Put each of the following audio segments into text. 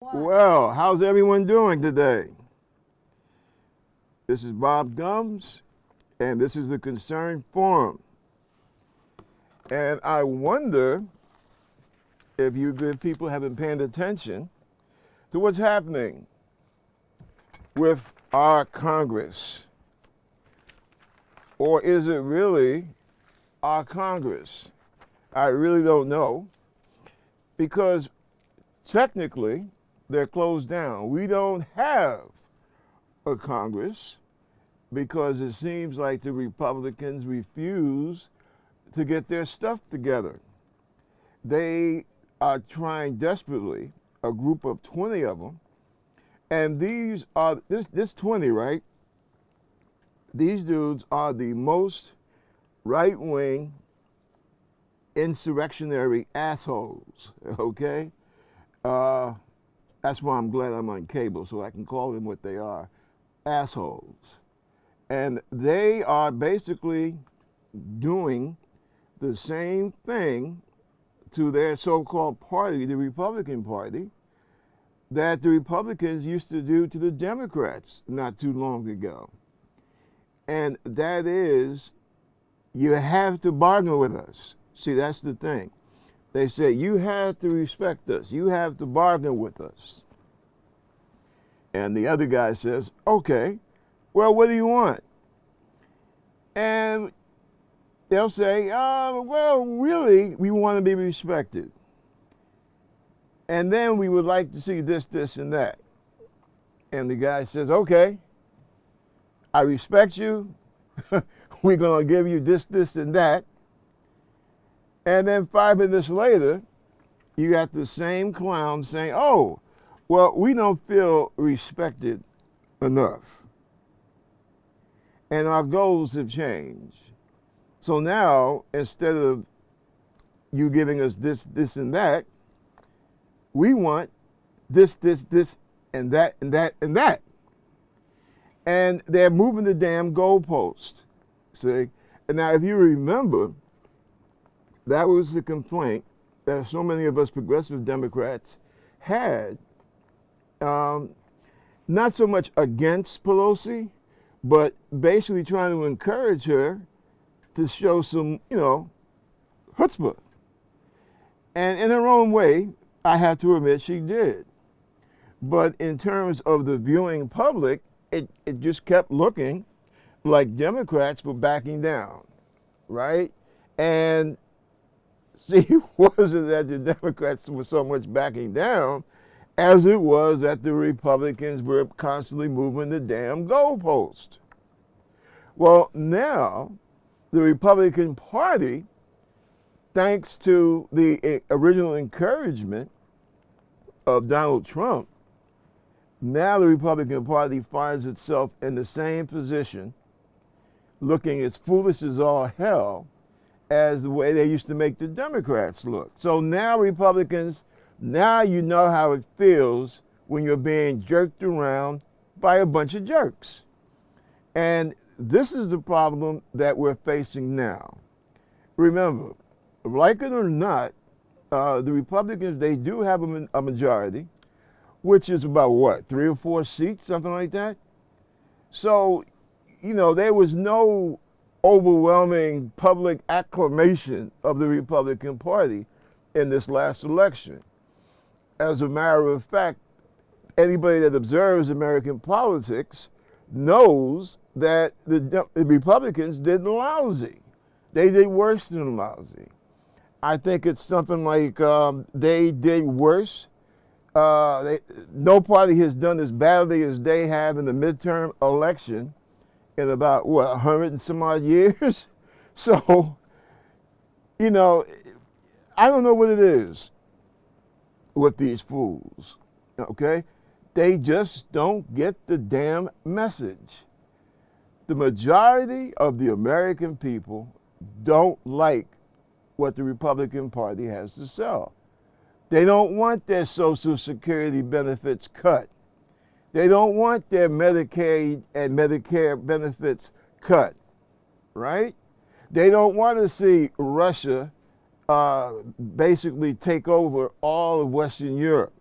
Well, how's everyone doing today? This is Bob Gums, and this is the Concerned Forum. And I wonder if you good people have been paying attention to what's happening with our Congress. Or is it really our Congress? I really don't know, because technically they're closed down. We don't have a Congress because it seems like the Republicans refuse to get their stuff together. They are trying desperately, a group of 20 of them, and these are, this 20, right? These dudes are the most right-wing insurrectionary assholes, okay? That's why I'm glad I'm on cable, so I can call them what they are, assholes. And they are basically doing the same thing to their so-called party, the Republican Party, that the Republicans used to do to the Democrats not too long ago. And that is, you have to bargain with us. See, that's the thing. They say, you have to respect us. You have to bargain with us. And the other guy says, okay, well, what do you want? And they'll say, well, really, we want to be respected. And then we would like to see this, this, and that. And the guy says, okay, I respect you. We're going to give you this, this, and that. And then 5 minutes later, you got the same clown saying, oh, well, we don't feel respected enough. And our goals have changed. So now, instead of you giving us this, this, and that, we want this, this, this, and that, and that, and that. And they're moving the damn goalpost. See? And now, if you remember, that was the complaint that so many of us progressive Democrats had, not so much against Pelosi, but basically trying to encourage her to show some, chutzpah. And in her own way, I have to admit she did. But in terms of the viewing public, it just kept looking like Democrats were backing down, right? And see, it wasn't that the Democrats were so much backing down as it was that the Republicans were constantly moving the damn goalpost. Well, now the Republican Party, thanks to the original encouragement of Donald Trump, now the Republican Party finds itself in the same position, looking as foolish as all hell as the way they used to make the Democrats look. So now Republicans, now you know how it feels when you're being jerked around by a bunch of jerks. And this is the problem that we're facing now. Remember, like it or not, the Republicans, they do have a majority, which is about what, 3 or 4 seats, something like that? So, there was no overwhelming public acclamation of the Republican Party in this last election. As a matter of fact, anybody that observes American politics knows that the Republicans did lousy. They did worse than lousy. I think it's something like they did worse. No party has done as badly as they have in the midterm election in about, 100 and some odd years? So, I don't know what it is with these fools, okay? They just don't get the damn message. The majority of the American people don't like what the Republican Party has to sell. They don't want their Social Security benefits cut. They don't want their Medicaid and Medicare benefits cut, right? They don't want to see Russia basically take over all of Western Europe.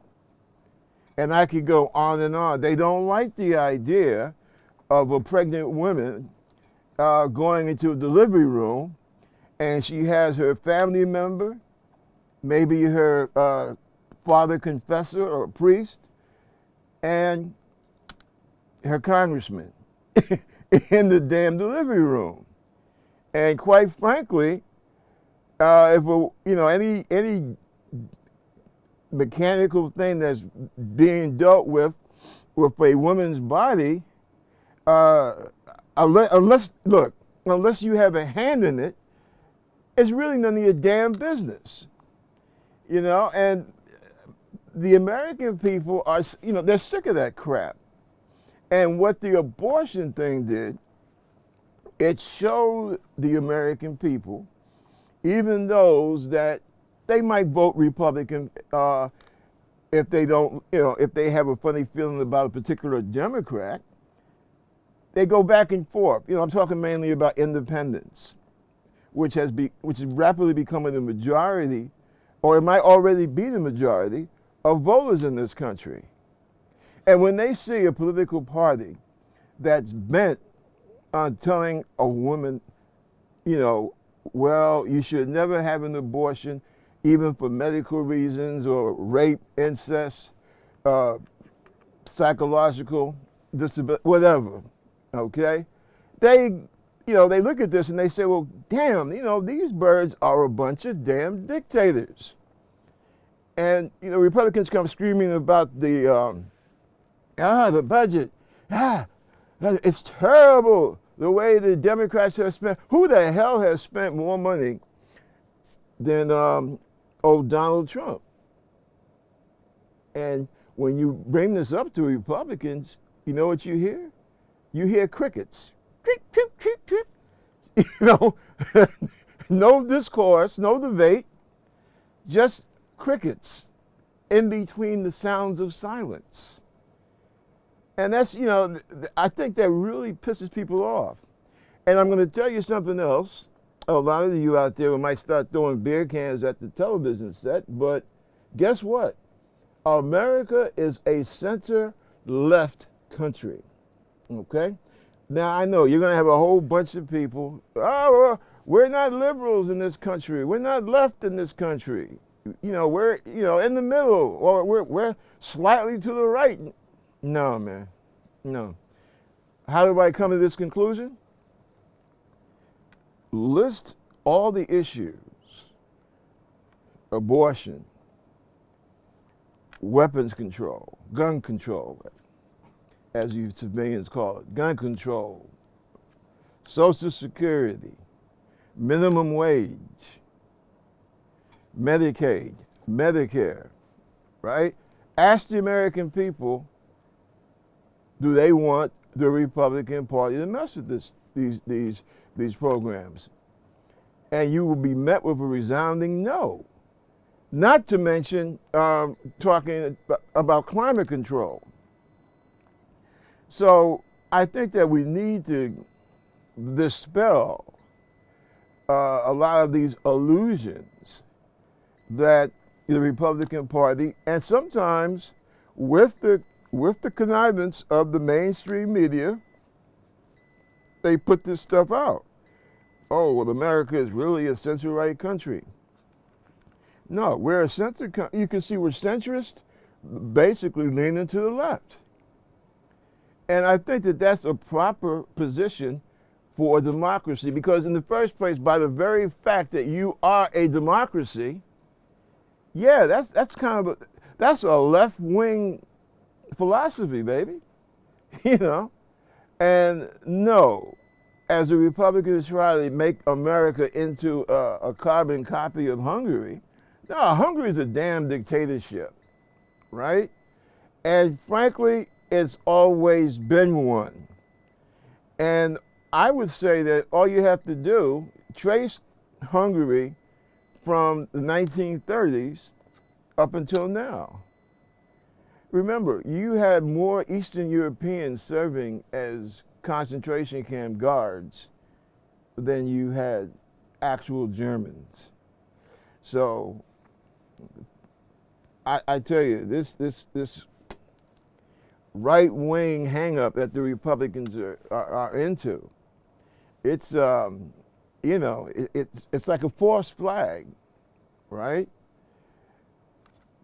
And I could go on and on. They don't like the idea of a pregnant woman going into a delivery room, and she has her family member, maybe her father confessor or priest, and her congressman in the damn delivery room. And quite frankly, if any mechanical thing that's being dealt with a woman's body, unless you have a hand in it, it's really none of your damn business. And the American people are, they're sick of that crap. And what the abortion thing did, it showed the American people, even those that they might vote Republican if they don't, if they have a funny feeling about a particular Democrat, they go back and forth. I'm talking mainly about independents, which is rapidly becoming the majority, or it might already be the majority of voters in this country. And when they see a political party that's bent on telling a woman, well, you should never have an abortion, even for medical reasons or rape, incest, psychological disability, whatever, okay? They look at this and they say, well, damn, these birds are a bunch of damn dictators. And, Republicans come screaming about the budget. It's terrible the way the Democrats have spent. Who the hell has spent more money than Donald Trump? And when you bring this up to Republicans, you know what you hear? You hear crickets. Trip, trip, trip, trip. No discourse, no debate, just crickets in between the sounds of silence. And that's, I think that really pisses people off. And I'm going to tell you something else. A lot of you out there might start throwing beer cans at the television set, but guess what? America is a center-left country, okay? Now, I know you're going to have a whole bunch of people, we're not liberals in this country. We're not left in this country. We're, in the middle, or we're slightly to the right. No, man, no. How do I come to this conclusion? List all the issues: abortion, weapons control, gun control, as you civilians call it, gun control, Social Security, minimum wage, Medicaid, Medicare, right? Ask the American people, do they want the Republican Party to mess with these programs? And you will be met with a resounding no. Not to mention talking about climate control. So I think that we need to dispel a lot of these illusions that the Republican Party, and sometimes with the connivance of the mainstream media, they put this stuff out. Oh, well, America is really a center-right country. No, we're a center. You can see we're centrist, basically leaning to the left. And I think that that's a proper position for a democracy, because in the first place, by the very fact that you are a democracy, yeah, that's kind of that's a left-wing philosophy, baby. And no, as the Republicans try to make America into a carbon copy of Hungary, no, Hungary is a damn dictatorship, right? And frankly, it's always been one. And I would say that all you have to do, trace Hungary from the 1930s up until now. Remember, you had more Eastern Europeans serving as concentration camp guards than you had actual Germans. So I tell you, this right-wing hang-up that the Republicans are into. It's, it's like a false flag, right?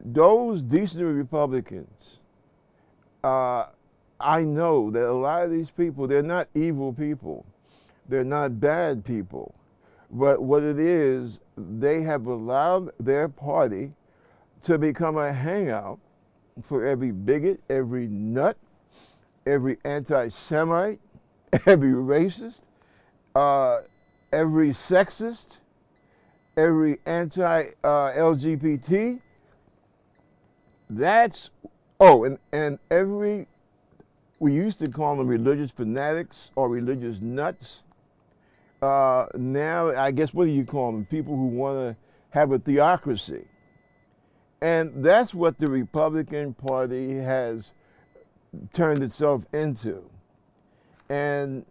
Those decent Republicans, I know that a lot of these people, they're not evil people. They're not bad people. But what it is, they have allowed their party to become a hangout for every bigot, every nut, every anti-Semite, every racist, every sexist, every anti-LGBT. And every, we used to call them religious fanatics or religious nuts. Now, I guess, what do you call them? People who want to have a theocracy. And that's what the Republican Party has turned itself into. And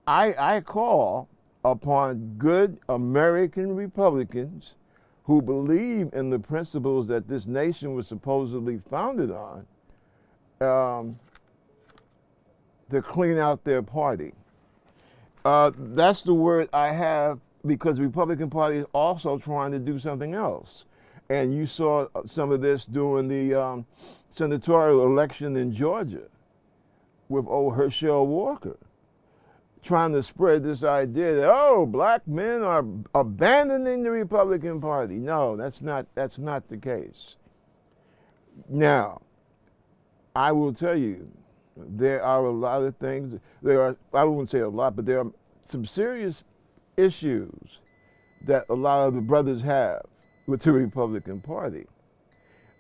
I call upon good American Republicans who believe in the principles that this nation was supposedly founded on to clean out their party. That's the word I have, because the Republican Party is also trying to do something else. And you saw some of this during the senatorial election in Georgia with old Herschel Walker, trying to spread this idea that, oh, black men are abandoning the Republican Party. No, that's not the case. Now, I will tell you, there are a lot of things, I wouldn't say a lot, but there are some serious issues that a lot of the brothers have with the Republican Party.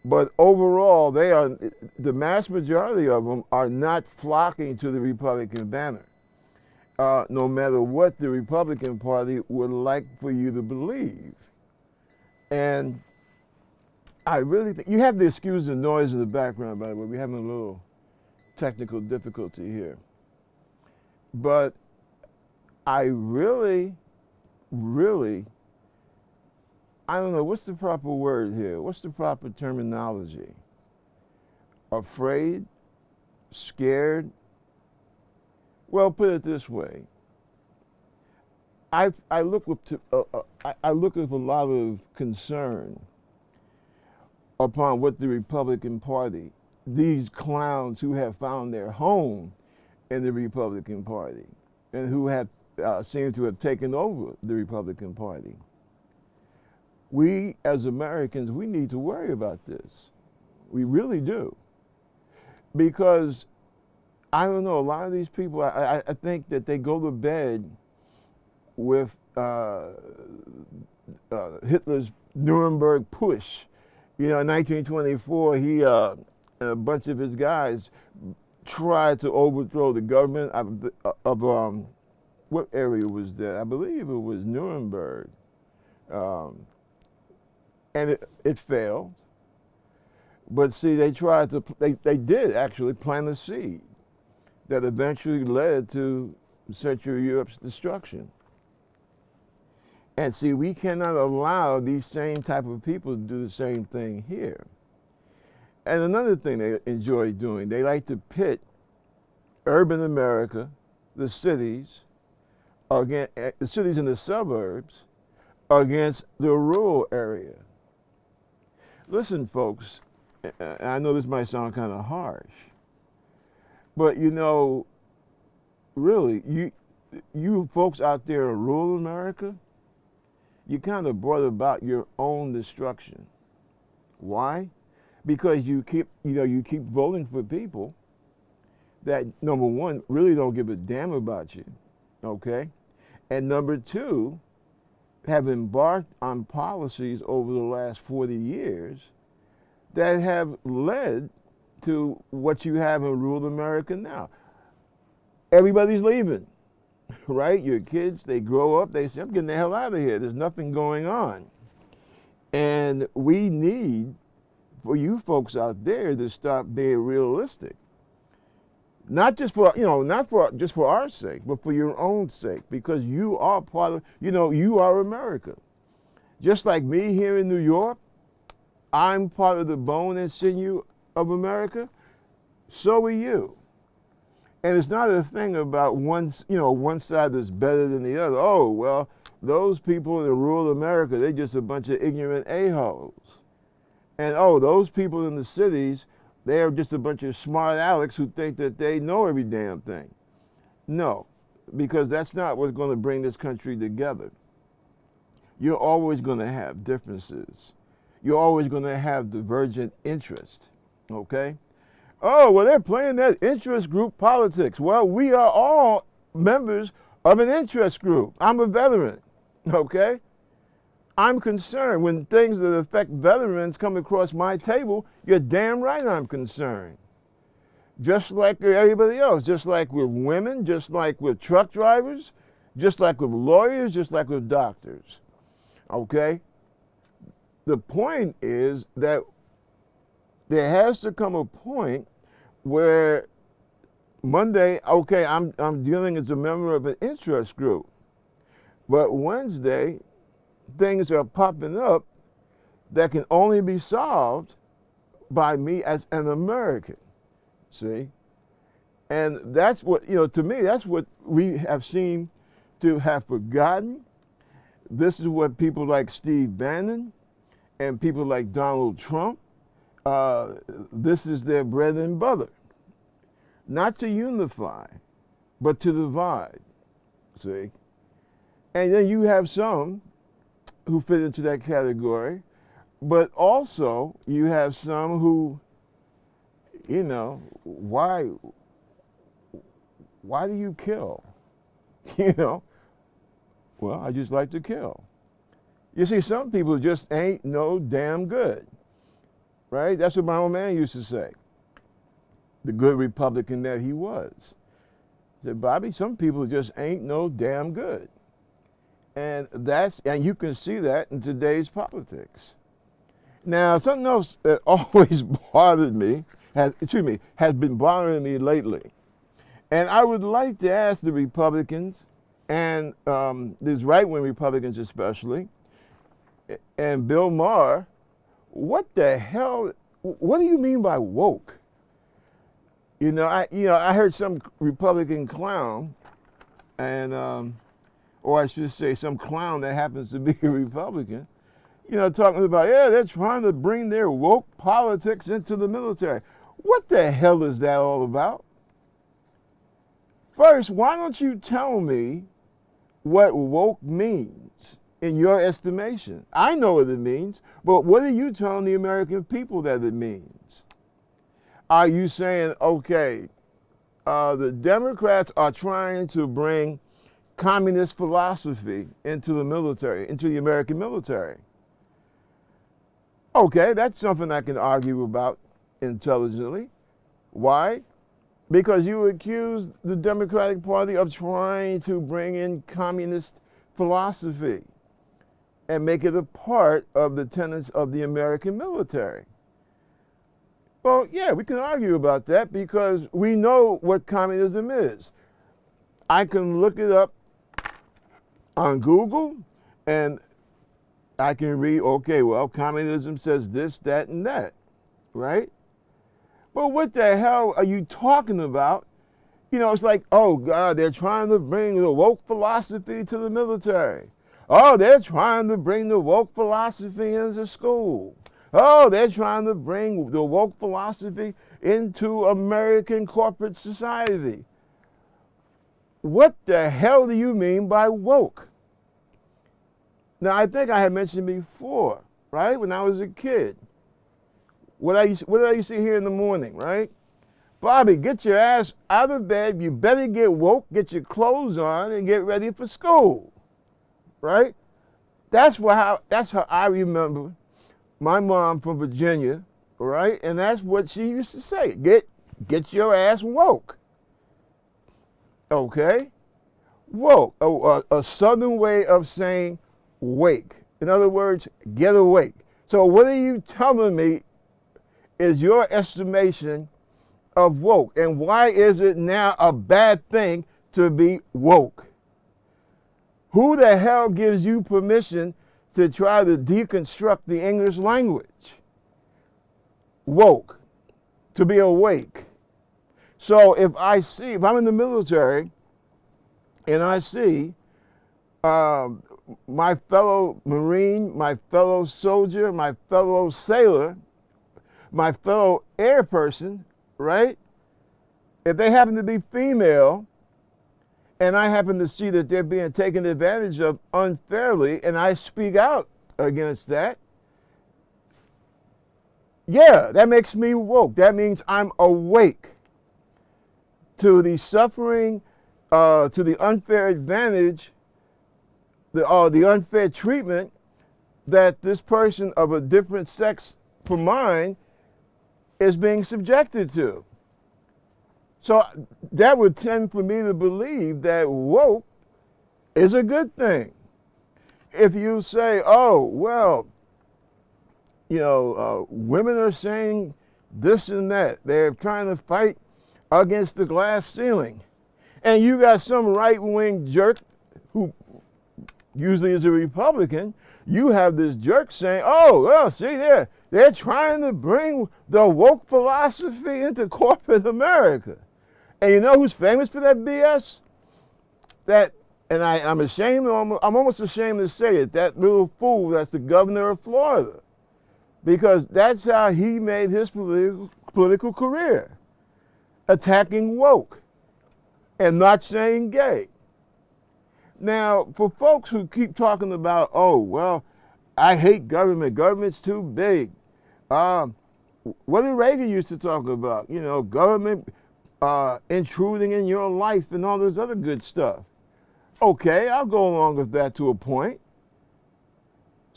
But overall, the mass majority of them are not flocking to the Republican banner, no matter what the Republican Party would like for you to believe. And I really think, you have to excuse the noise in the background, by the way. We're having a little technical difficulty here. But I really, I don't know, what's the proper word here? What's the proper terminology? Afraid? Scared? Well, put it this way. I look with a lot of concern upon what the Republican Party, these clowns who have found their home in the Republican Party and who have seem to have taken over the Republican Party. We, as Americans, we need to worry about this. We really do. Because, I don't know, a lot of these people, I think that they go to bed with Hitler's Nuremberg Push. You know, in 1924, he and a bunch of his guys tried to overthrow the government of what area was that? I believe it was Nuremberg. And it failed. But see, they did actually plant a seed that eventually led to Central Europe's destruction. And see, we cannot allow these same type of people to do the same thing here. And another thing they enjoy doing, they like to pit urban America, the cities, against the cities and the suburbs, against the rural area. Listen, folks, I know this might sound kind of harsh, but you know, really, you folks out there in rural America, you kind of brought about your own destruction. Why? Because you keep voting for people that, number one, really don't give a damn about you, okay? And number two, have embarked on policies over the last 40 years that have led to what you have in rural America now. Everybody's leaving, right? Your kids, they grow up, they say, I'm getting the hell out of here. There's nothing going on. And we need for you folks out there to stop being realistic. Not just for, just for our sake, but for your own sake, because you are part of, you are America. Just like me here in New York, I'm part of the bone and sinew of America. so are you. And it's not a thing about one side that's better than the other. Oh, well, those people in rural America, they're just a bunch of ignorant a-holes. And oh, those people in the cities, they're just a bunch of smart alecks who think that they know every damn thing. No, because that's not what's going to bring this country together. You're always going to have differences. You're always going to have divergent interest, okay? Oh, well, they're playing that interest group politics. Well, we are all members of an interest group. I'm a veteran, okay? I'm concerned when things that affect veterans come across my table. You're damn right I'm concerned. Just like everybody else, just like with women, just like with truck drivers, just like with lawyers, just like with doctors, okay? The point is that there has to come a point where Monday, okay, I'm dealing as a member of an interest group, but Wednesday, things are popping up that can only be solved by me as an American, see? And that's what, to me, that's what we have seemed to have forgotten. This is what people like Steve Bannon and people like Donald Trump, this is their bread and butter. Not to unify, but to divide, see? And then you have some who fit into that category, but also you have some who, why do you kill? Well, I just like to kill. You see, some people just ain't no damn good, right? That's what my old man used to say, the good Republican that he was. He said, Bobby, some people just ain't no damn good. And you can see that in today's politics. Now, something else that always bothered me, has been bothering me lately. And I would like to ask the Republicans, and these right-wing Republicans especially, and Bill Maher, what the hell, what do you mean by woke? I heard some Republican clown, and or I should say some clown that happens to be a Republican, talking about, they're trying to bring their woke politics into the military. What the hell is that all about? First, why don't you tell me what woke means in your estimation? I know what it means, but what are you telling the American people that it means? Are you saying, okay, the Democrats are trying to bring communist philosophy into the military, into the American military? Okay, that's something I can argue about intelligently. Why? Because you accuse the Democratic Party of trying to bring in communist philosophy and make it a part of the tenets of the American military. Well, yeah, we can argue about that because we know what communism is. I can look it up on Google and I can read, okay, well, communism says this, that, and that, right? But what the hell are you talking about? It's like, oh, God, they're trying to bring the woke philosophy to the military. Oh, they're trying to bring the woke philosophy into school. Oh, they're trying to bring the woke philosophy into American corporate society. What the hell do you mean by woke? Now, I think I had mentioned before, right, when I was a kid. What did I used to hear in the morning, right? Bobby, get your ass out of bed. You better get woke, get your clothes on, and get ready for school, right? That's how I remember my mom from Virginia, right? And that's what she used to say. Get your ass woke. Okay? Woke, a southern way of saying wake. In other words, get awake. So what are you telling me is your estimation of woke? And why is it now a bad thing to be woke? Who the hell gives you permission to try to deconstruct the English language? Woke, to be awake, So if I'm in the military and I see my fellow Marine, my fellow soldier, my fellow sailor, my fellow air person, right? If they happen to be female and I happen to see that they're being taken advantage of unfairly and I speak out against that, yeah, that makes me woke. That means I'm awake to the suffering, to the unfair advantage, the unfair treatment that this person of a different sex from mine is being subjected to. So that would tend for me to believe that woke is a good thing. If you say, oh, well, women are saying this and that, they're trying to fight against the glass ceiling, and you got some right-wing jerk who usually is a Republican, you have this jerk saying, oh, well, see, they're trying to bring the woke philosophy into corporate America. And you know who's famous for that BS? I'm ashamed, I'm almost ashamed to say it, that little fool that's the governor of Florida. Because that's how he made his political career, attacking woke and not saying gay. Now, for folks who keep talking about, oh, well, I hate government, government's too big. What did Reagan used to talk about? Government intruding in your life and all this other good stuff. Okay, I'll go along with that to a point.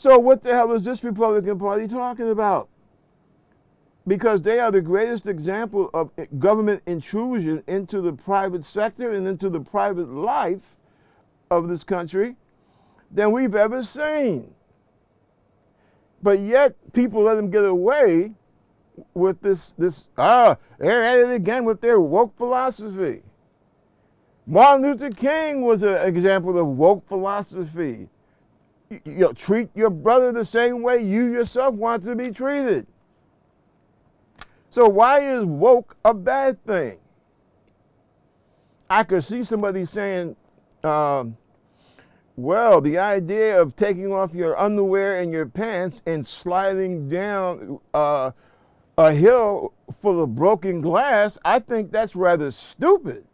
So what the hell is this Republican Party talking about? Because they are the greatest example of government intrusion into the private sector and into the private life of this country than we've ever seen. But yet people let them get away with this, they're at it again with their woke philosophy. Martin Luther King was an example of woke philosophy. Treat your brother the same way you yourself want to be treated. So why is woke a bad thing? I could see somebody saying, well, the idea of taking off your underwear and your pants and sliding down a hill full of broken glass, I think that's rather stupid.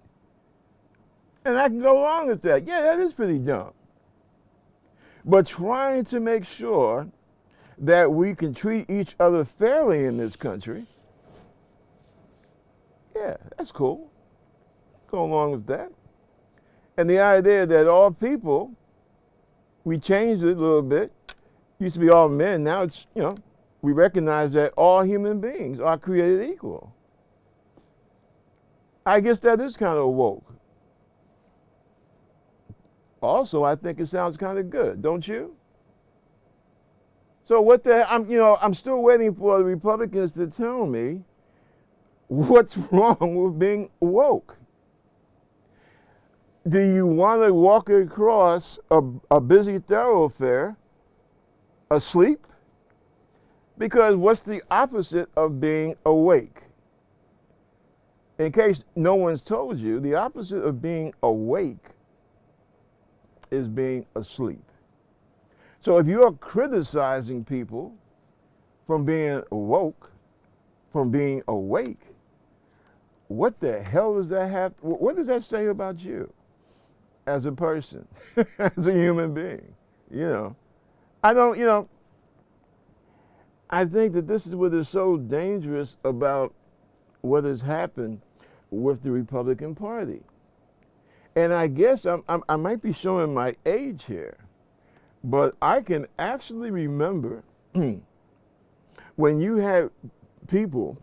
And I can go along with that. Yeah, that is pretty dumb. But trying to make sure that we can treat each other fairly in this country, yeah, that's cool. Go along with that. And the idea that all people, we changed it a little bit. Used to be all men. Now it's, we recognize that all human beings are created equal. I guess that is kind of woke. Also, I think it sounds kind of good, don't you? So I'm still waiting for the Republicans to tell me what's wrong with being woke. Do you want to walk across a busy thoroughfare asleep? Because what's the opposite of being awake? In case no one's told you, the opposite of being awake is being asleep. So if you're criticizing people from being woke, from being awake, what the hell does that have? What does that say about you as a person, as a human being? I think that this is what is so dangerous about what has happened with the Republican Party. And I guess I might be showing my age here, but I can actually remember when you had people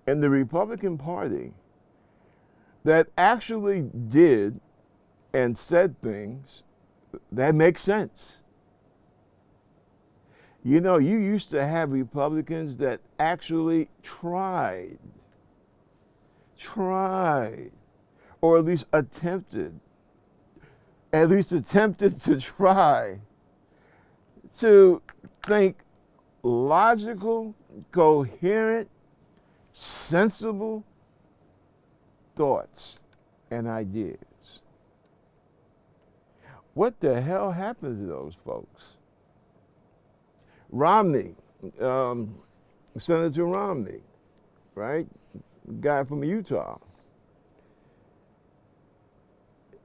in the Republican Party that actually did and said things that make sense. You used to have Republicans that actually tried, or at least attempted to try to think logical, coherent, sensible thoughts and ideas. What the hell happened to those folks? Romney, Senator Romney, right? Guy from Utah.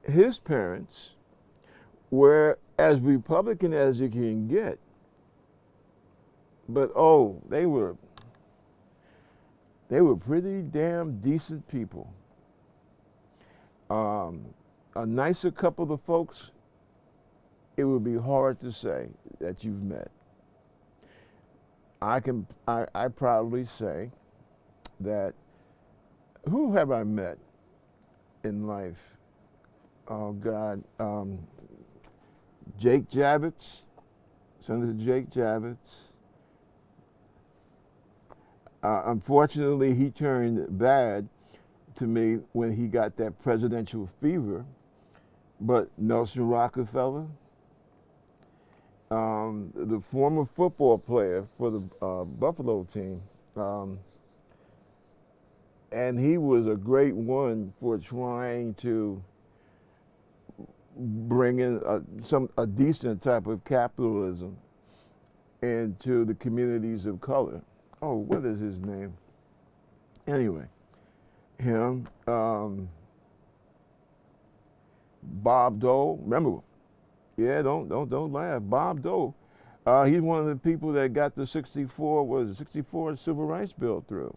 His parents were as Republican as you can get. But oh, they were pretty damn decent people. A nicer couple of folks, it would be hard to say that you've met. I proudly say that, who have I met in life? Oh God, Jake Javits, Senator Jake Javits. Unfortunately, he turned bad to me when he got that presidential fever. But Nelson Rockefeller, the former football player for the Buffalo team, and he was a great one for trying to bring in a decent type of capitalism into the communities of color. Oh, what is his name? Anyway, him, Bob Dole, remember? Yeah, don't laugh. Bob Dole, he's one of the people that got the 64 Civil Rights Bill through.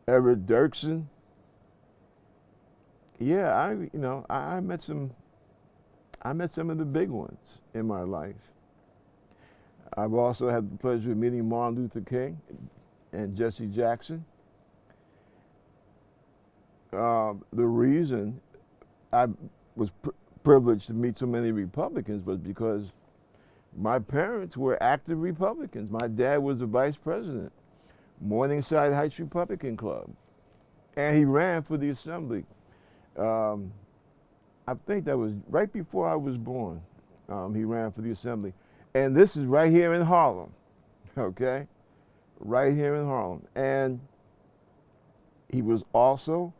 Everett Dirksen. Yeah, I met some of the big ones in my life. I've also had the pleasure of meeting Martin Luther King and Jesse Jackson. The reason I was privileged to meet so many Republicans was because my parents were active Republicans. My dad was the vice president, Morningside Heights Republican Club, and he ran for the assembly. I think that was right before I was born. He ran for the assembly. And this is right here in Harlem, okay? Right here in Harlem. And he was also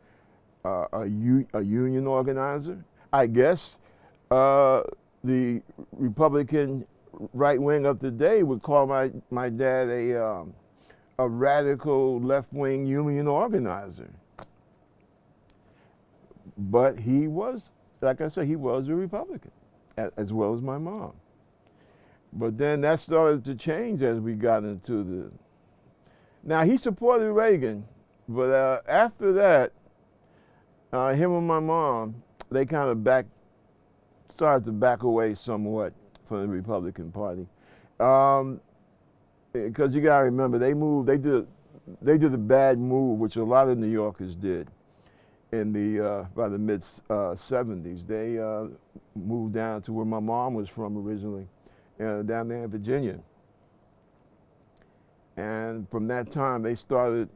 a union organizer. I guess the Republican right wing of today would call my dad a radical left-wing union organizer. But he was, like I said, he was a Republican, as well as my mom. But then that started to change as we got into the... Now, he supported Reagan, but after that, him and my mom, they kind of started to back away somewhat from the Republican Party. Because you gotta remember, they did a bad move, which a lot of New Yorkers did in by the mid 70s. They moved down to where my mom was from originally, down there in Virginia. And from that time, they started,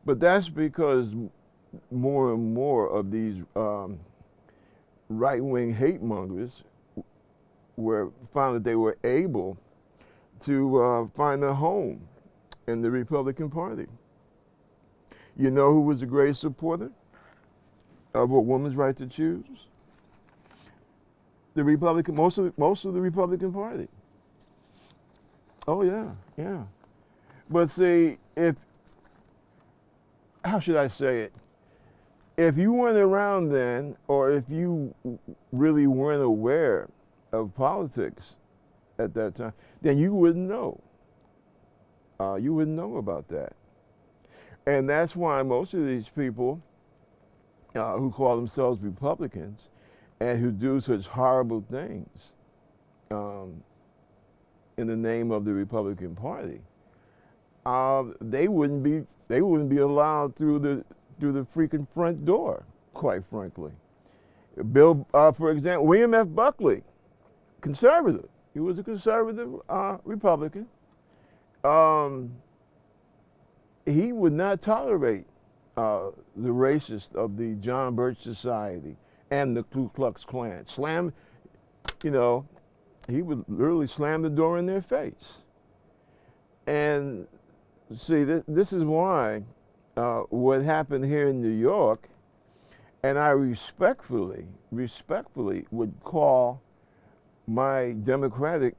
but that's because more and more of these right-wing hate mongers found that they were able to find a home in the Republican Party. You know who was a great supporter of a woman's right to choose? The Republican, most of the Republican Party. Oh yeah, yeah. But see, how should I say it? If you weren't around then, or if you really weren't aware of politics at that time, then you wouldn't know. You wouldn't know about that. And that's why most of these people who call themselves Republicans and who do such horrible things in the name of the Republican Party, they wouldn't be allowed through the freaking front door, quite frankly. For example, William F. Buckley, conservative. He was a conservative Republican. He would not tolerate the racists of the John Birch Society and the Ku Klux Klan. He would literally slam the door in their face. And See, this is why what happened here in New York, and I respectfully would call my Democratic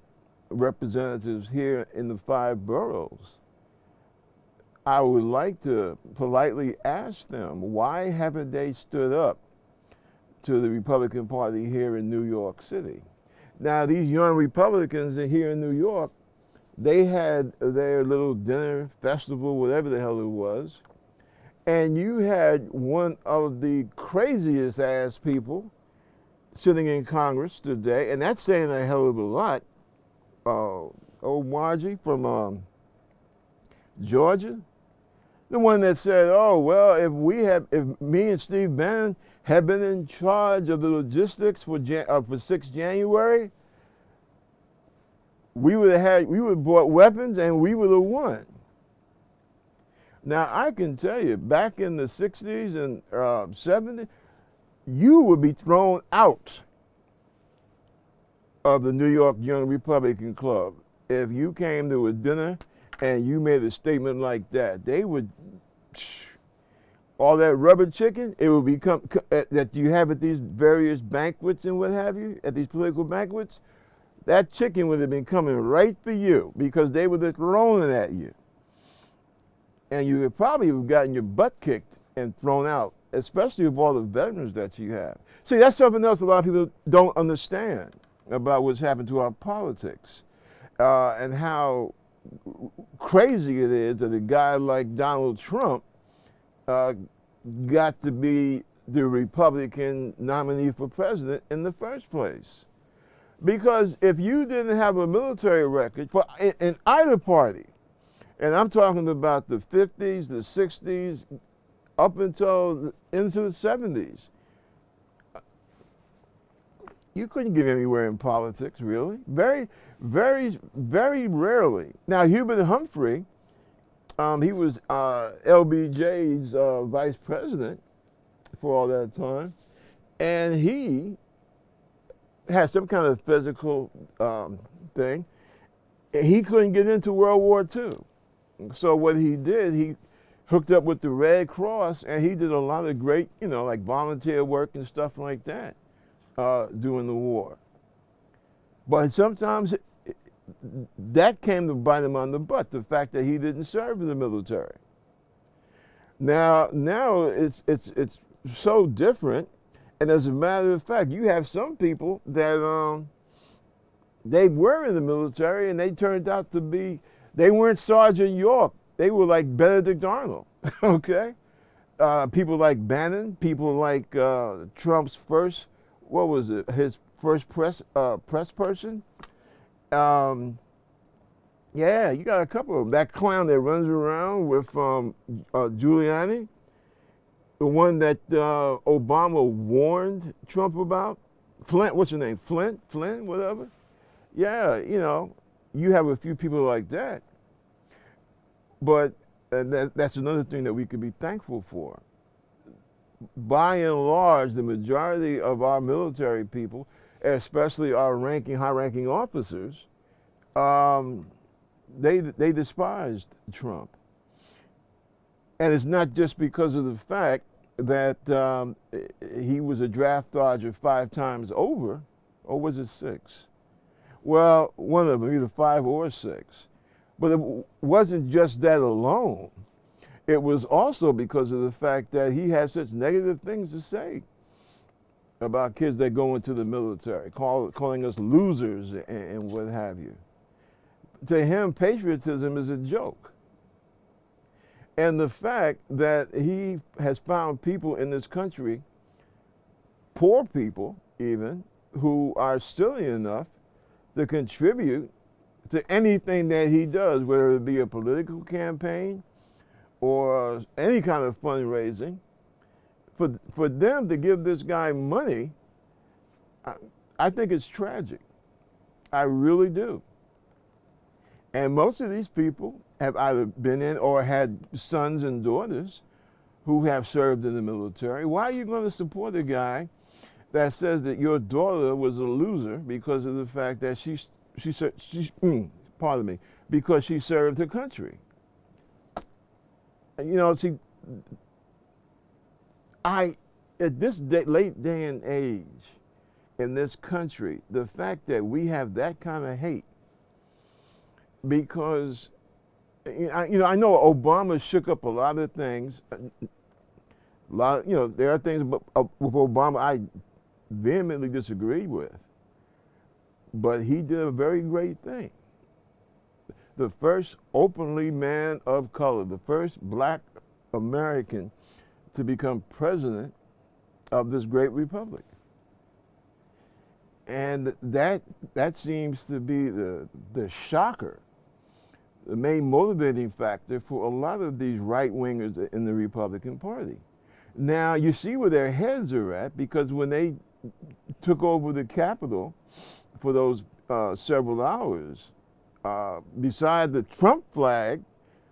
representatives here in the 5 boroughs. I would like to politely ask them, why haven't they stood up to the Republican Party here in New York City? Now, these young Republicans here in New York, they had their little dinner, festival, whatever the hell it was, and you had one of the craziest ass people sitting in Congress today, and that's saying a hell of a lot. Old Margie from Georgia, the one that said, "Oh well, if me and Steve Bannon had been in charge of the logistics for 6 January, we would have bought weapons and we would have won." Now I can tell you, back in the 60s and 70s, you would be thrown out of the New York Young Republican Club if you came to a dinner and you made a statement like that. They would, all that rubber chicken, it would become, that you have at these various banquets and what have you, at these political banquets, that chicken would have been coming right for you because they would have thrown it at you. And you would probably have gotten your butt kicked and thrown out, especially with all the veterans that you have. See, that's something else a lot of people don't understand about what's happened to our politics and how crazy it is that a guy like Donald Trump got to be the Republican nominee for president in the first place. Because if you didn't have a military record in either party, and I'm talking about the 50s, the 60s, up until into the 70s, you couldn't get anywhere in politics, really. Very, very, very rarely. Now, Hubert Humphrey, he was LBJ's vice president for all that time, and he had some kind of physical thing. He couldn't get into World War II. So what he did, he hooked up with the Red Cross, and he did a lot of great, like volunteer work and stuff like that during the war. But sometimes that came to bite him on the butt, the fact that he didn't serve in the military. Now it's so different, and as a matter of fact, you have some people that they were in the military and they turned out to be, they weren't Sergeant York, they were like Benedict Arnold, okay? People like Bannon, people like Trump's first, his first press person. Yeah, you got a couple of them. That clown that runs around with Giuliani, the one that Obama warned Trump about, Flint, what's your name, Flint, whatever. Yeah, you have a few people like that. But that's another thing that we could be thankful for. By and large, the majority of our military people, especially our high-ranking officers, they despised Trump. And it's not just because of the fact that he was a draft dodger 5 times over, or was it 6? Well, one of them, either 5 or 6. But it wasn't just that alone. It was also because of the fact that he had such negative things to say about kids that go into the military, calling us losers and what have you. To him, patriotism is a joke. And the fact that he has found people in this country, poor people even, who are silly enough to contribute to anything that he does, whether it be a political campaign or any kind of fundraising, for them to give this guy money, I think it's tragic. I really do. And most of these people have either been in or had sons and daughters who have served in the military. Why are you going to support a guy that says that your daughter was a loser because of the fact that because she served her country? See, at this late day and age in this country, the fact that we have that kind of hate, because I know Obama shook up a lot of things. There are things with Obama I vehemently disagree with, but he did a very great thing. The first openly man of color, the first black American to become president of this great republic. And that seems to be the shocker, the main motivating factor for a lot of these right-wingers in the Republican Party. Now, you see where their heads are at, because when they took over the Capitol for those several hours, beside the Trump flag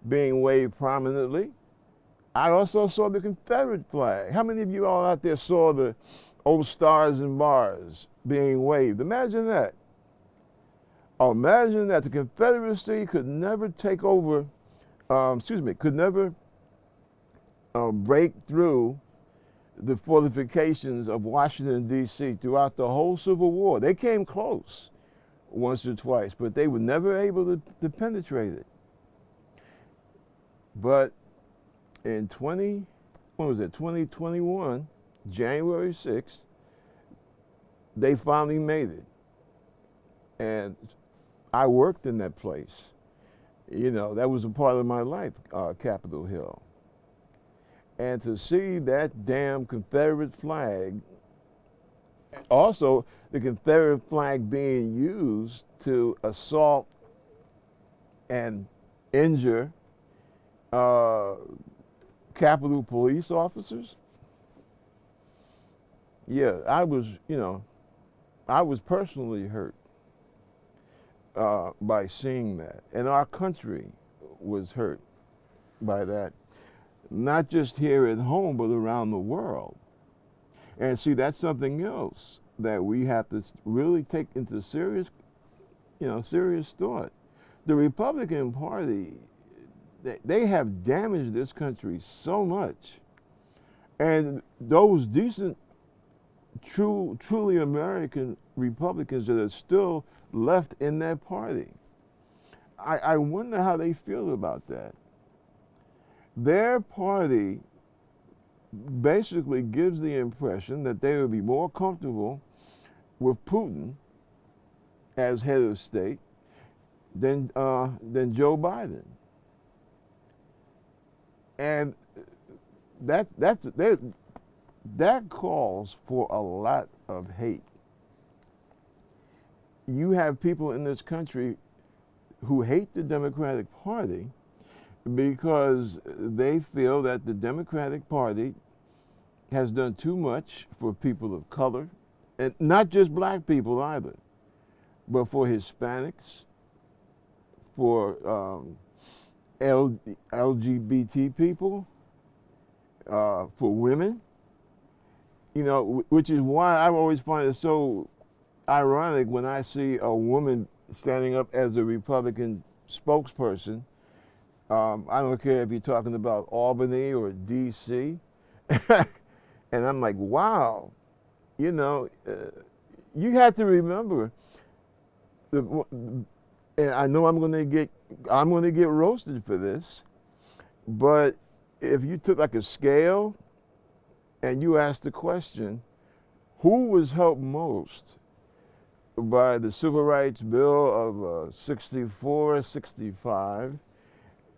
being waved prominently, I also saw the Confederate flag. How many of you all out there saw the old stars and bars being waved? Imagine that. Oh, imagine that the Confederacy could never take over, could never break through the fortifications of Washington, D.C. throughout the whole Civil War. They came close once or twice, but they were never able to penetrate it. But in 2021, January 6th, they finally made it. And I worked in that place. That was a part of my life, Capitol Hill. And to see that damn Confederate flag, also the Confederate flag being used to assault and injure Capitol police officers. Yeah, I was personally hurt by seeing that. And our country was hurt by that, not just here at home, but around the world. And see, that's something else that we have to really take into serious thought. The Republican Party, they have damaged this country so much. And those decent, truly American Republicans that are still left in that party, I wonder how they feel about that. Their party basically gives the impression that they would be more comfortable with Putin as head of state than Joe Biden. And that calls for a lot of hate. You have people in this country who hate the Democratic Party because they feel that the Democratic Party has done too much for people of color, and not just black people either, but for Hispanics, for LGBT people, for women, which is why I always find it so ironic when I see a woman standing up as a Republican spokesperson. I don't care if you're talking about Albany or D.C. And I'm like, wow, you have to remember, and I know I'm going to get roasted for this, but if you took like a scale and you asked the question, who was helped most by the Civil Rights Bill of 64, 65,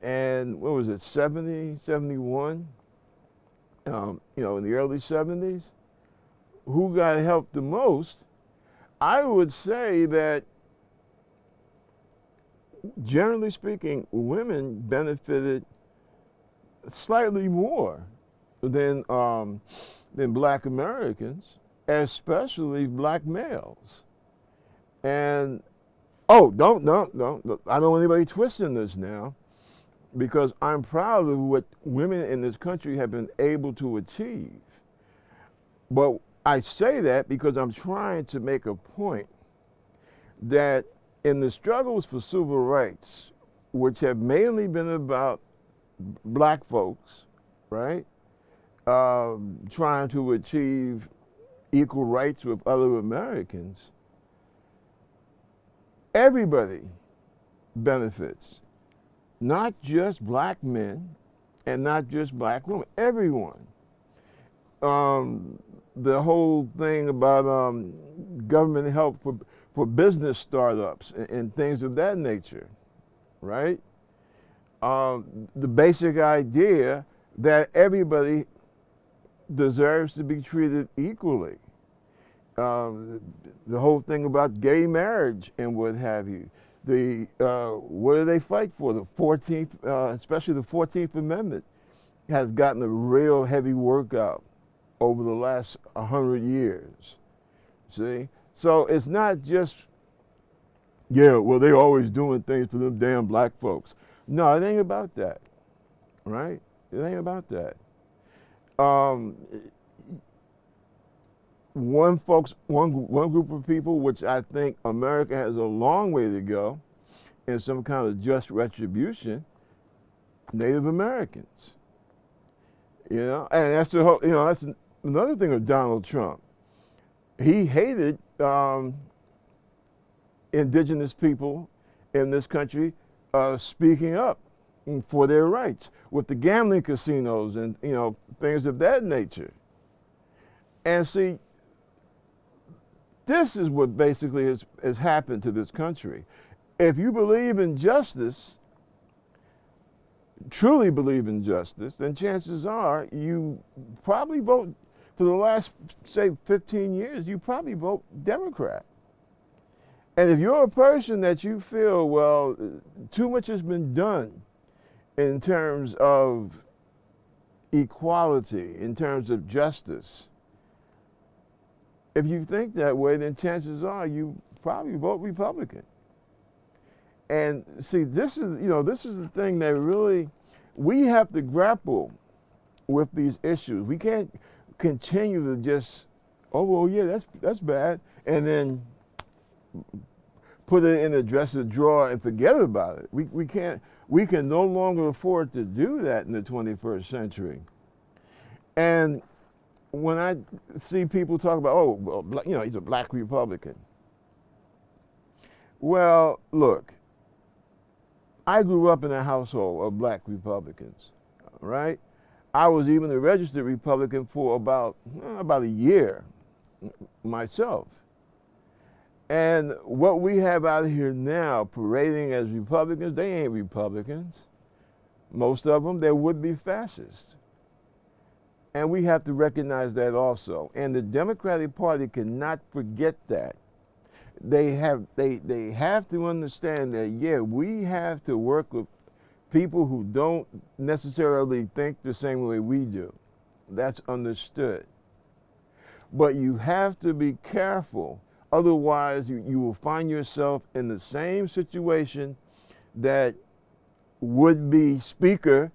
and what was it, 70, 71, in the early 70s, who got helped the most? I would say that, generally speaking, women benefited slightly more than black Americans, especially black males. And I don't want anybody twisting this now, because I'm proud of what women in this country have been able to achieve. But I say that because I'm trying to make a point that in the struggles for civil rights, which have mainly been about black folks, right, trying to achieve equal rights with other Americans, everybody benefits, not just black men and not just black women, everyone. The whole thing about government help for business startups and things of that nature, right? The basic idea that everybody deserves to be treated equally. The whole thing about gay marriage and what have you. What do they fight for? The 14th, especially the 14th Amendment, has gotten a real heavy workout over the last 100 years. See? So it's not just, yeah, well, they always doing things for them damn black folks. No, it ain't about that, right? It ain't about that. One group of people, which I think America has a long way to go in some kind of just retribution, Native Americans. You know, and that's the whole, you know, that's another thing of Donald Trump. He hated indigenous people in this country speaking up for their rights with the gambling casinos and, you know, things of that nature. And see, this is what basically has happened to this country. If you believe in justice, truly believe in justice, then chances are you probably vote, for the last, say, 15 years, you probably vote Democrat. And if you're a person that you feel, well, too much has been done in terms of equality, in terms of justice, if you think that way, then chances are you probably vote Republican. And see, this is the thing that really, we have to grapple with these issues. We can't continue to just, oh, well, yeah, that's bad, and then put it in a dresser drawer and forget about it. We can no longer afford to do that in the 21st century. And when I see people talk about, oh, well, you know, he's a black Republican. Well, look, I grew up in a household of black Republicans, right? I was even a registered Republican for about a year myself. And what we have out here now parading as Republicans, they ain't Republicans. Most of them, they're would-be fascists. And we have to recognize that also. And the Democratic Party cannot forget that. They have to understand that, yeah, we have to work with people who don't necessarily think the same way we do. That's understood. But you have to be careful. Otherwise, you will find yourself in the same situation that would-be Speaker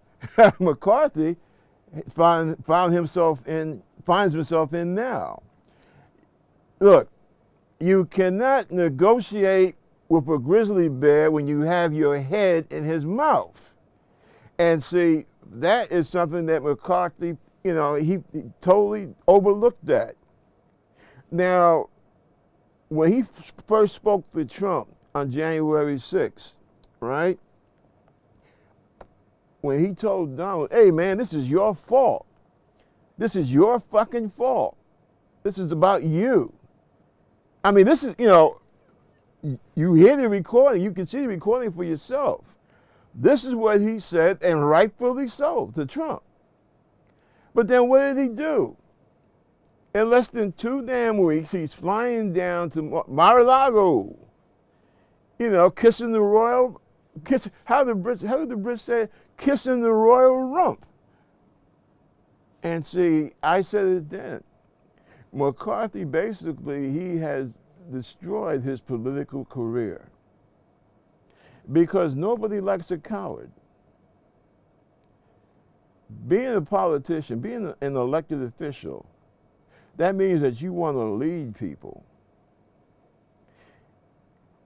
McCarthy finds himself in now. Look, you cannot negotiate with a grizzly bear when you have your head in his mouth. And see, that is something that McCarthy, you know, he totally overlooked that. Now, when he first spoke to Trump on January 6th, right? When he told Donald, hey man, this is your fault. This is your fucking fault. This is about you. I mean, this is, you know, you hear the recording, you can see the recording for yourself. This is what he said, and rightfully so, to Trump. But then what did he do? In less than 2 damn weeks, he's flying down to Mar-a-Lago, you know, kissing the royal, how did the Brits say, kissing the royal rump. And see, I said it then. McCarthy, basically, he has destroyed his political career because nobody likes a coward. Being a politician, being an elected official, that means that you want to lead people.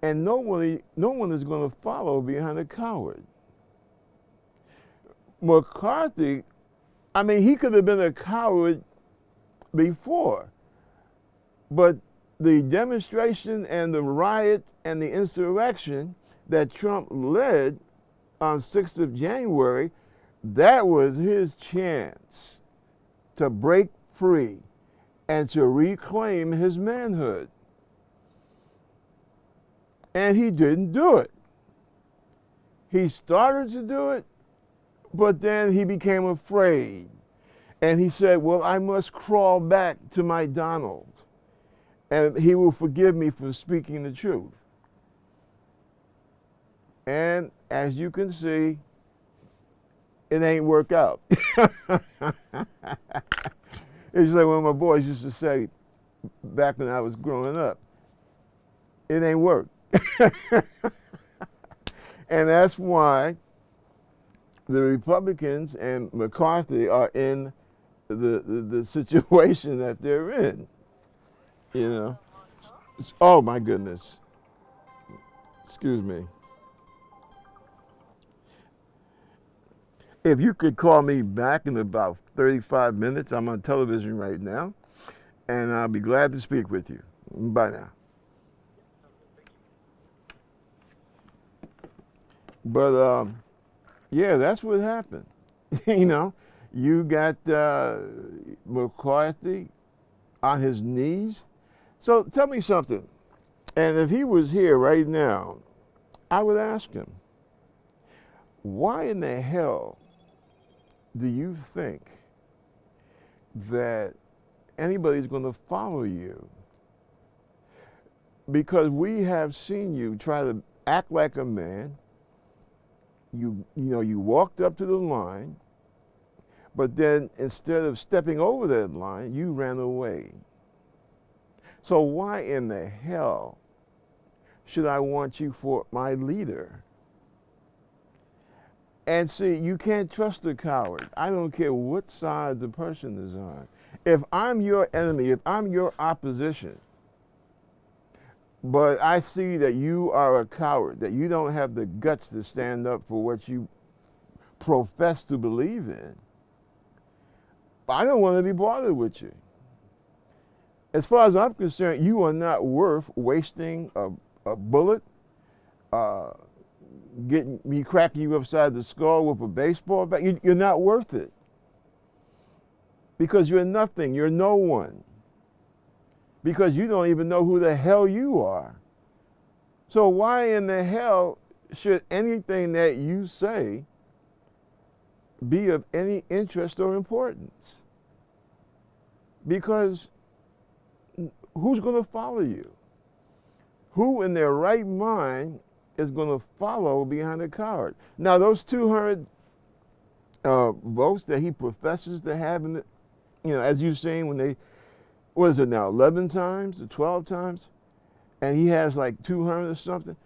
And no one is going to follow behind a coward. McCarthy, I mean, he could have been a coward before, but the demonstration and the riot and the insurrection that Trump led on 6th of January, that was his chance to break free and to reclaim his manhood. And he didn't do it. He started to do it, but then he became afraid. And he said, well, I must crawl back to my Donald, and he will forgive me for speaking the truth. And as you can see, it ain't work out. It's like one of my boys used to say back when I was growing up, it ain't work. And that's why the Republicans and McCarthy are in the situation that they're in. You know? Oh my goodness. Excuse me. If you could call me back in about 35 minutes, I'm on television right now, and I'll be glad to speak with you. Bye now. But yeah, that's what happened. You know, you got McCarthy on his knees. So tell me something. And if he was here right now, I would ask him, why in the hell do you think that anybody's going to follow you? Because we have seen you try to act like a man. You walked up to the line, but then instead of stepping over that line, you ran away. So why in the hell should I want you for my leader? And see, you can't trust a coward. I don't care what side the person is on. If I'm your enemy, if I'm your opposition, but I see that you are a coward, that you don't have the guts to stand up for what you profess to believe in, I don't want to be bothered with you. As far as I'm concerned, you are not worth wasting a bullet, getting me cracking you upside the skull with a baseball bat. You're not worth it. Because you're nothing, you're no one. Because you don't even know who the hell you are. So why in the hell should anything that you say be of any interest or importance? Because who's going to follow you? Who in their right mind is going to follow behind a coward? Now, those 200 votes that he professes to have, in the, as you've seen when they, what is it now, 11 times or 12 times? And he has like 200 or something.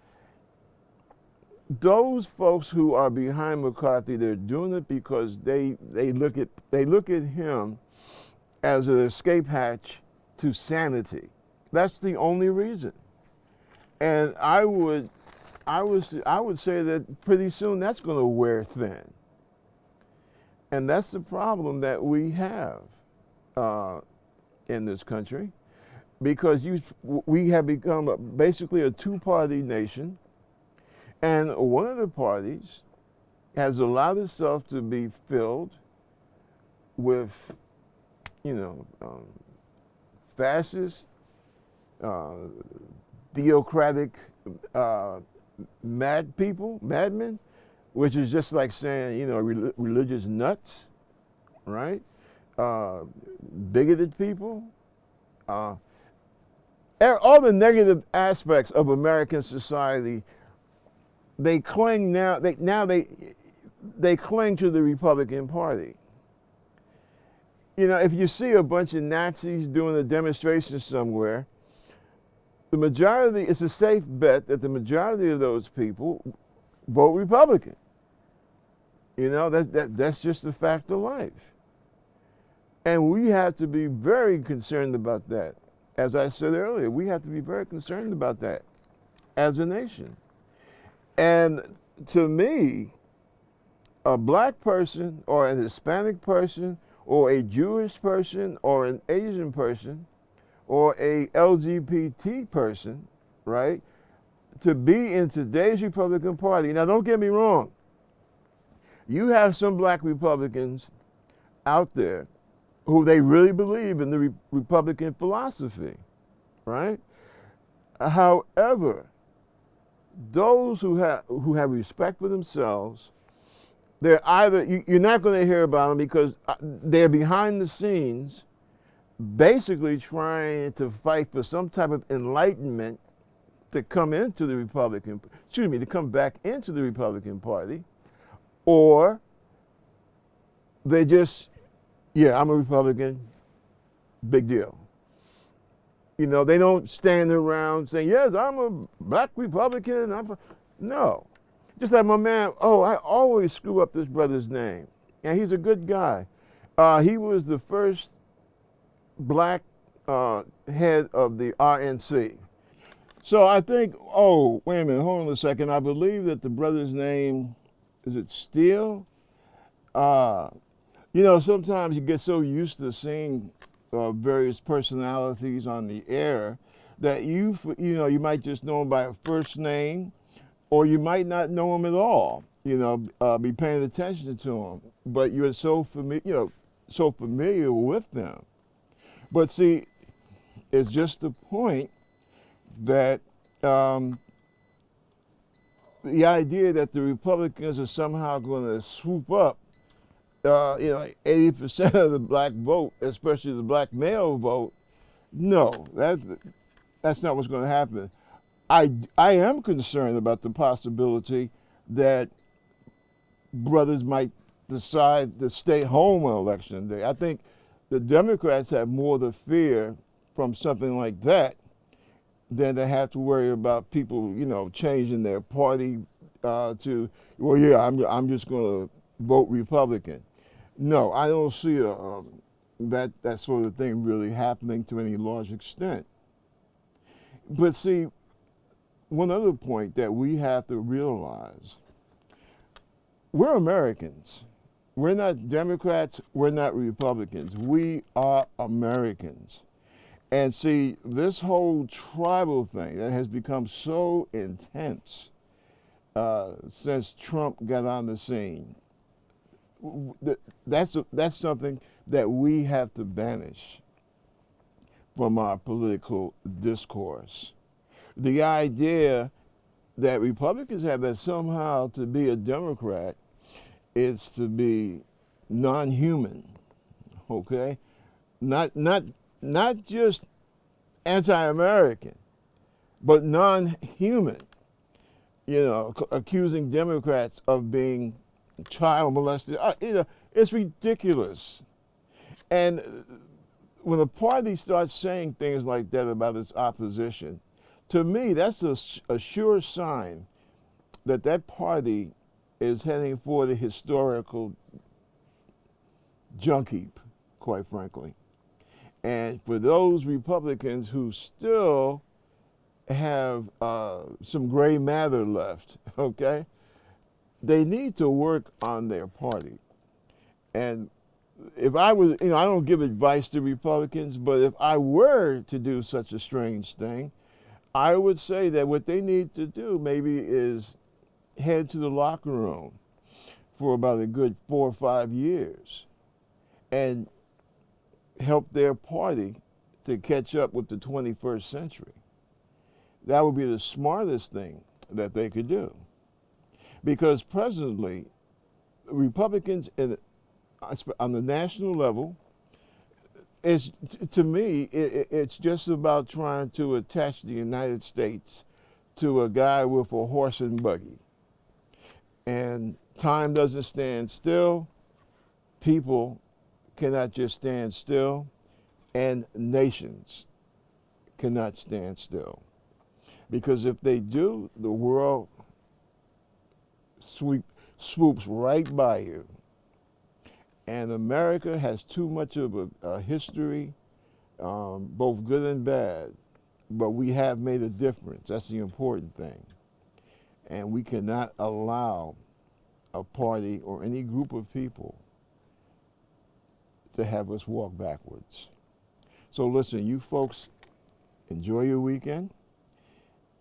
Those folks who are behind McCarthy, they're doing it because they look at him as an escape hatch to sanity. That's the only reason. And I would say that pretty soon that's going to wear thin. And that's the problem that we have in this country, because we have become basically a two-party nation, and one of the parties has allowed itself to be filled with, fascist, theocratic, madmen, which is just like saying, religious nuts, right? Bigoted people. All the negative aspects of American society, they cling now. They cling to the Republican Party. If you see a bunch of Nazis doing a demonstration somewhere, it's a safe bet that the majority of those people vote Republican. That's just a fact of life. And we have to be very concerned about that. As I said earlier, we have to be very concerned about that as a nation. And to me, a black person or an Hispanic person or a Jewish person or an Asian person or a LGBT person, right, to be in today's Republican Party. Now, don't get me wrong. You have some black Republicans out there who they really believe in the Republican philosophy, right? However, those who have respect for themselves, they're either you're not going to hear about them because they're behind the scenes, basically trying to fight for some type of enlightenment to come into the to come back into the Republican Party, or they just, yeah, I'm a Republican, big deal. You know, they don't stand around saying, yes, I'm a black Republican. No. Just like my man, I always screw up this brother's name. And he's a good guy. He was the first black head of the RNC. So I think, wait a minute, hold on a second. I believe that the brother's name, is it Steele? You know, sometimes you get so used to seeing various personalities on the air that you might just know them by a first name, or you might not know them at all. You know, be paying attention to them, but you're so familiar with them. But see, it's just the point that the idea that the Republicans are somehow going to swoop up 80% of the black vote, especially the black male vote, no, that's not what's going to happen. I am concerned about the possibility that brothers might decide to stay home on election day. I think the Democrats have more to fear from something like that than to have to worry about people, changing their party to, well, yeah, I'm just going to vote Republican. No, I don't see that sort of thing really happening to any large extent. But see, one other point that we have to realize, we're Americans. We're not Democrats, we're not Republicans. We are Americans. And see, this whole tribal thing that has become so intense since Trump got on the scene, that's something that we have to banish from our political discourse. The idea that Republicans have that somehow to be a Democrat is to be non-human, okay? Not just anti-American, but non-human. Accusing Democrats of being child molested. It's ridiculous. And when a party starts saying things like that about its opposition, to me, that's a sure sign that that party is heading for the historical junk heap, quite frankly. And for those Republicans who still have some gray matter left, okay, they need to work on their party. And if I was, I don't give advice to Republicans, but if I were to do such a strange thing, I would say that what they need to do maybe is head to the locker room for about a good 4 or 5 years and help their party to catch up with the 21st century. That would be the smartest thing that they could do. Because presently, Republicans on the national level, to me, it's just about trying to attach the United States to a guy with a horse and buggy. And time doesn't stand still. People cannot just stand still. And nations cannot stand still. Because if they do, the world swoops right by you. And America has too much of a history, both good and bad, but we have made a difference. That's the important thing. And we cannot allow a party or any group of people to have us walk backwards. So listen, you folks, enjoy your weekend,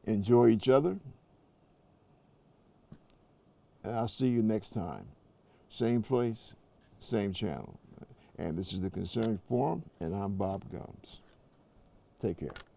enjoy each other, and I'll see you next time. Same place, same channel. And this is the Concerned Forum, and I'm Bob Gumbs. Take care.